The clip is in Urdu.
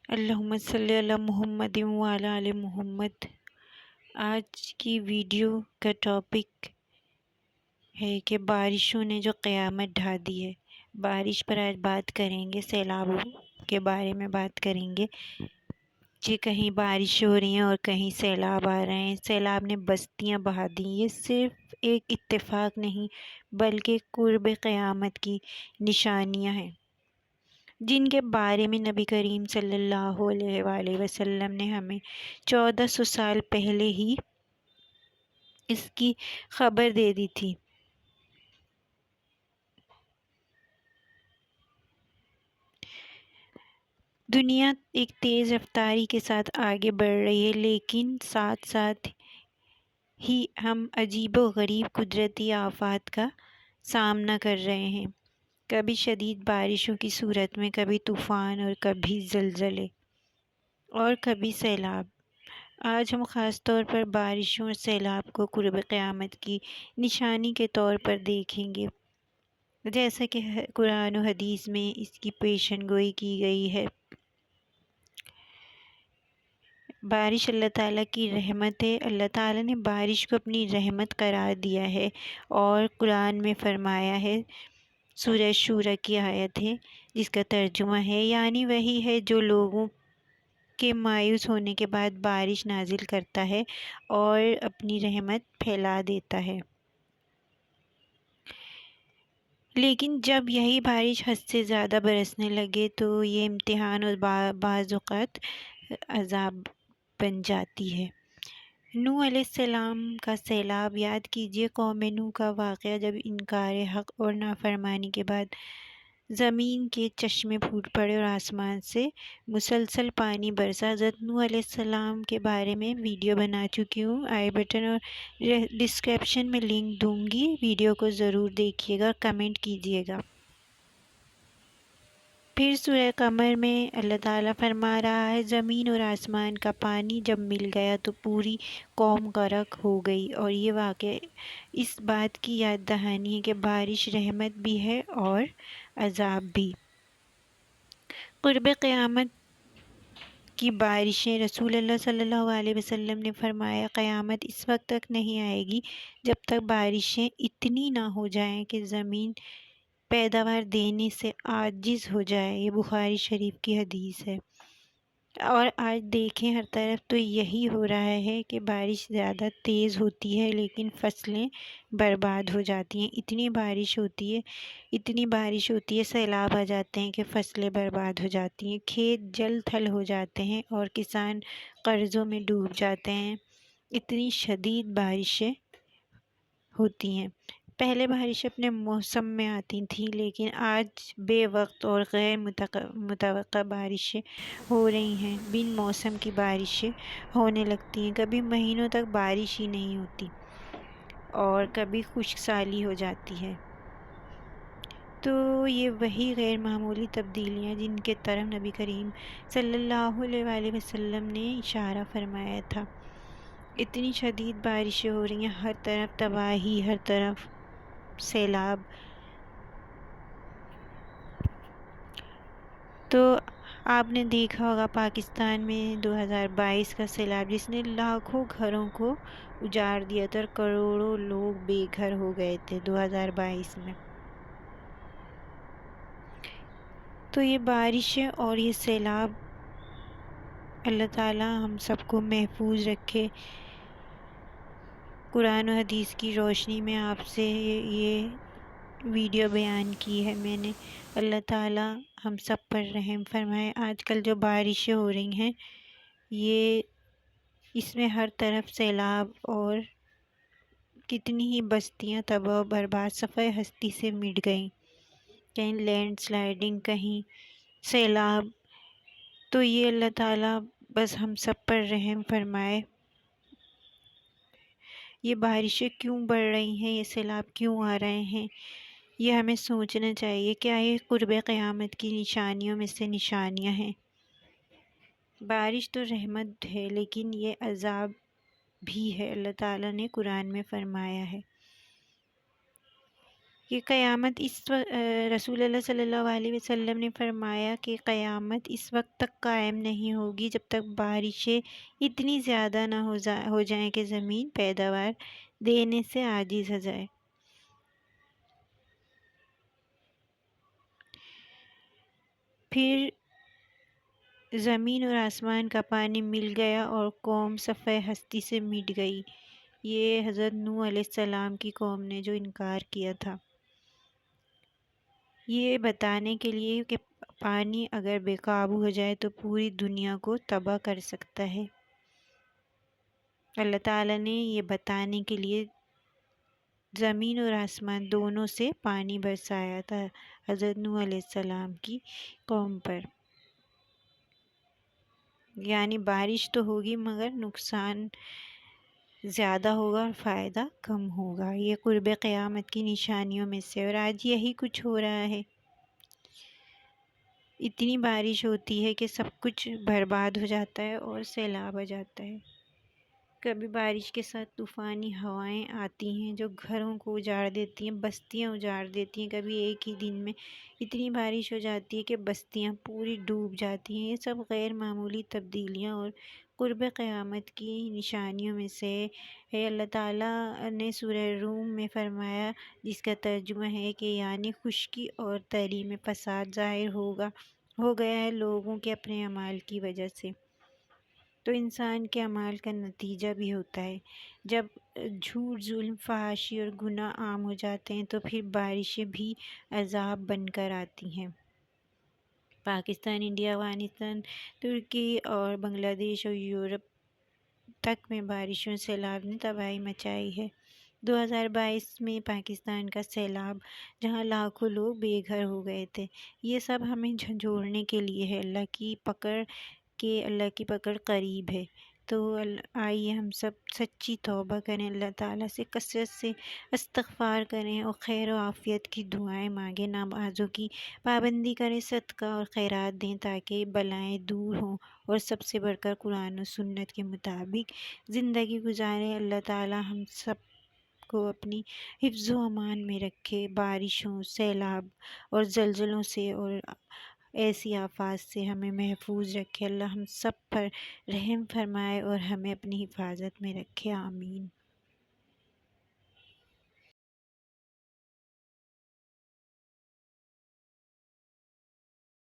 اللہم صلی علی محمد وعلی آل محمد۔ آج کی ویڈیو کا ٹاپک ہے کہ بارشوں نے جو قیامت ڈھا دی ہے۔ بارش پر آج بات کریں گے، سیلابوں کے بارے میں بات کریں گے کہ کہیں بارش ہو رہی ہیں اور کہیں سیلاب آ رہے ہیں۔ سیلاب نے بستیاں بہا دیں۔ یہ صرف ایک اتفاق نہیں بلکہ قرب قیامت کی نشانیاں ہیں، جن کے بارے میں نبی کریم صلی اللہ علیہ وآلہ وسلم نے ہمیں 1400 سال پہلے ہی اس کی خبر دے دی تھی۔ دنیا ایک تیز رفتاری کے ساتھ آگے بڑھ رہی ہے، لیکن ساتھ ساتھ ہی ہم عجیب و غریب قدرتی آفات کا سامنا کر رہے ہیں، کبھی شدید بارشوں کی صورت میں، کبھی طوفان اور کبھی زلزلے اور کبھی سیلاب۔ آج ہم خاص طور پر بارشوں اور سیلاب کو قرب قیامت کی نشانی کے طور پر دیکھیں گے، جیسا کہ قرآن و حدیث میں اس کی پیشن گوئی کی گئی ہے۔ بارش اللہ تعالیٰ کی رحمت ہے۔ اللہ تعالیٰ نے بارش کو اپنی رحمت قرار دیا ہے، اور قرآن میں فرمایا ہے، سورہ شورى کی آیت ہے جس کا ترجمہ ہے، یعنی وہی ہے جو لوگوں کے مایوس ہونے کے بعد بارش نازل کرتا ہے اور اپنی رحمت پھیلا دیتا ہے، لیکن جب یہی بارش حد سے زیادہ برسنے لگے تو یہ امتحان اور بعض اوقات عذاب بن جاتی ہے۔ نوح علیہ السلام کا سیلاب یاد کیجیے۔ قوم نوح کا واقعہ، جب انکار حق اور نافرمانی کے بعد زمین کے چشمے پھوٹ پڑے اور آسمان سے مسلسل پانی برسا۔ حضرت نوح علیہ السلام کے بارے میں ویڈیو بنا چکی ہوں، آئی بٹن اور ڈسکرپشن میں لنک دوں گی، ویڈیو کو ضرور دیکھیے گا اور کمنٹ کیجیے گا۔ پھر سورہ قمر میں اللہ تعالیٰ فرما رہا ہے، زمین اور آسمان کا پانی جب مل گیا تو پوری قوم غرق ہو گئی۔ اور یہ واقعہ اس بات کی یاد دہانی ہے کہ بارش رحمت بھی ہے اور عذاب بھی۔ قرب قیامت کی بارشیں، رسول اللہ صلی اللہ علیہ وسلم نے فرمایا، قیامت اس وقت تک نہیں آئے گی جب تک بارشیں اتنی نہ ہو جائیں کہ زمین پیداوار دینے سے عاجز ہو جائے۔ یہ بخاری شریف کی حدیث ہے۔ اور آج دیکھیں ہر طرف تو یہی ہو رہا ہے کہ بارش زیادہ تیز ہوتی ہے لیکن فصلیں برباد ہو جاتی ہیں۔ اتنی بارش ہوتی ہے، سیلاب آ جاتے ہیں کہ فصلیں برباد ہو جاتی ہیں، کھیت جل تھل ہو جاتے ہیں اور کسان قرضوں میں ڈوب جاتے ہیں۔ اتنی شدید بارشیں ہوتی ہیں۔ پہلے بارش اپنے موسم میں آتی تھیں، لیکن آج بے وقت اور غیر متوقع بارشیں ہو رہی ہیں۔ بن موسم کی بارشیں ہونے لگتی ہیں، کبھی مہینوں تک بارش ہی نہیں ہوتی اور کبھی خشک سالی ہو جاتی ہے۔ تو یہ وہی غیر معمولی تبدیلیاں جن کے طرف نبی کریم صلی اللہ علیہ وآلہ وسلم نے اشارہ فرمایا تھا۔ اتنی شدید بارشیں ہو رہی ہیں، ہر طرف تباہی، ہر طرف سیلاب۔ تو آپ نے دیکھا ہوگا پاکستان میں 2022 کا سیلاب، جس نے لاکھوں گھروں کو اجاڑ دیا تھا اور کروڑوں لوگ بے گھر ہو گئے تھے 2022 میں۔ تو یہ بارشیں اور یہ سیلاب، اللہ تعالیٰ ہم سب کو محفوظ رکھے۔ قرآن و حدیث کی روشنی میں آپ سے یہ ویڈیو بیان کی ہے میں نے۔ اللہ تعالیٰ ہم سب پر رحم فرمائے۔ آج کل جو بارشیں ہو رہی ہیں، اس میں ہر طرف سیلاب اور کتنی ہی بستیاں تباہ و برباد، صفحہ ہستی سے مٹ گئیں، کہیں لینڈ سلائڈنگ، کہیں سیلاب۔ تو یہ اللہ تعالیٰ بس ہم سب پر رحم فرمائے۔ یہ بارشیں کیوں بڑھ رہی ہیں، یہ سیلاب کیوں آ رہے ہیں، یہ ہمیں سوچنا چاہیے۔ کیا یہ قرب قیامت کی نشانیوں میں سے نشانیاں ہیں؟ بارش تو رحمت ہے، لیکن یہ عذاب بھی ہے، اللہ تعالیٰ نے قرآن میں فرمایا ہے۔ کہ قیامت رسول اللہ صلی اللہ علیہ وسلم نے فرمایا کہ قیامت اس وقت تک قائم نہیں ہوگی جب تک بارشیں اتنی زیادہ نہ ہو جائیں کہ زمین پیداوار دینے سے عاجز ہو جائے۔ پھر زمین اور آسمان کا پانی مل گیا اور قوم صفحہ ہستی سے مٹ گئی۔ یہ حضرت نوح علیہ السلام کی قوم نے جو انکار کیا تھا، یہ بتانے کے لیے کہ پانی اگر بے قابو ہو جائے تو پوری دنیا کو تباہ کر سکتا ہے۔ اللہ تعالیٰ نے یہ بتانے کے لیے زمین اور آسمان دونوں سے پانی برسایا تھا حضرت نوح علیہ السلام کی قوم پر۔ یعنی بارش تو ہوگی مگر نقصان زیادہ ہوگا اور فائدہ کم ہوگا۔ یہ قرب قیامت کی نشانیوں میں سے، اور آج یہی کچھ ہو رہا ہے۔ اتنی بارش ہوتی ہے کہ سب کچھ برباد ہو جاتا ہے اور سیلاب آ جاتا ہے۔ کبھی بارش کے ساتھ طوفانی ہوائیں آتی ہیں جو گھروں کو اجاڑ دیتی ہیں، بستیاں اجاڑ دیتی ہیں۔ کبھی ایک ہی دن میں اتنی بارش ہو جاتی ہے کہ بستیاں پوری ڈوب جاتی ہیں۔ یہ سب غیر معمولی تبدیلیاں اور قرب قیامت کی نشانیوں میں سے ہے۔ اللہ تعالیٰ نے سورہ روم میں فرمایا، جس کا ترجمہ ہے کہ یعنی خشکی اور تری میں فساد ظاہر ہو گیا ہے لوگوں کے اپنے اعمال کی وجہ سے۔ تو انسان کے اعمال کا نتیجہ بھی ہوتا ہے۔ جب جھوٹ، ظلم، فحاشی اور گناہ عام ہو جاتے ہیں تو پھر بارشیں بھی عذاب بن کر آتی ہیں۔ پاکستان، انڈیا، افغانستان، ترکی اور بنگلہ دیش اور یورپ تک میں بارشوں سے سیلاب نے تباہی مچائی ہے۔ 2022 میں پاکستان کا سیلاب، جہاں لاکھوں لوگ بے گھر ہو گئے تھے، یہ سب ہمیں جھنجھوڑنے کے لیے ہے۔ اللہ کی پکڑ قریب ہے۔ تو آئیے ہم سب سچی توبہ کریں، اللہ تعالیٰ سے کثرت سے استغفار کریں اور خیر و عافیت کی دعائیں مانگیں، نمازوں کی پابندی کریں، صدقہ اور خیرات دیں تاکہ بلائیں دور ہوں، اور سب سے بڑھ کر قرآن و سنت کے مطابق زندگی گزاریں۔ اللہ تعالیٰ ہم سب کو اپنی حفظ و امان میں رکھے، بارشوں، سیلاب اور زلزلوں سے اور ایسی آفات سے ہمیں محفوظ رکھے۔ اللہ ہم سب پر رحم فرمائے اور ہمیں اپنی حفاظت میں رکھے، آمین۔